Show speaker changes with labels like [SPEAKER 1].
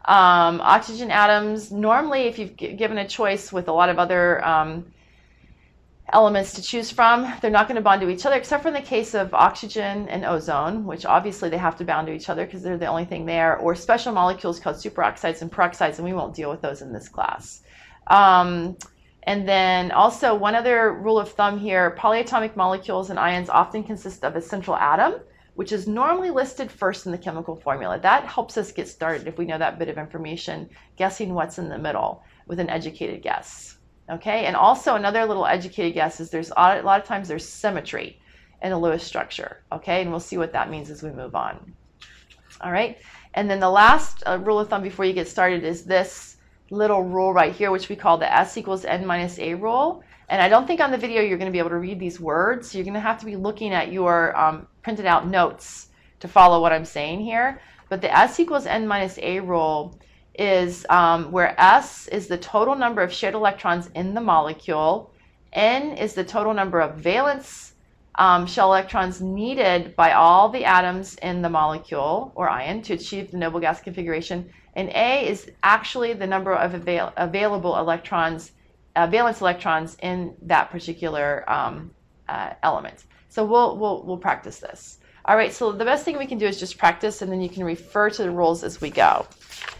[SPEAKER 1] Oxygen atoms, normally if you've given a choice with a lot of other elements to choose from, they're not going to bond to each other, except for in the case of oxygen and ozone, which obviously they have to bond to each other because they're the only thing there, or special molecules called superoxides and peroxides, and we won't deal with those in this class. And then also one other rule of thumb here, polyatomic molecules and ions often consist of a central atom, which is normally listed first in the chemical formula. That helps us get started if we know that bit of information, guessing what's in the middle with an educated guess. Okay, and also another little educated guess is there's a lot of times there's symmetry in a Lewis structure. Okay, and we'll see what that means as we move on. All right, and then the last rule of thumb before you get started is this little rule right here, which we call the S equals N minus A rule. And I don't think on the video you're going to be able to read these words. So you're going to have to be looking at your printed out notes to follow what I'm saying here. But the S equals N minus A rule is where S is the total number of shared electrons in the molecule, N is the total number of valence shell electrons needed by all the atoms in the molecule or ion to achieve the noble gas configuration, and A is actually the number of available electrons, valence electrons in that particular element. So we'll practice this. All right, so the best thing we can do is just practice, and then you can refer to the rules as we go.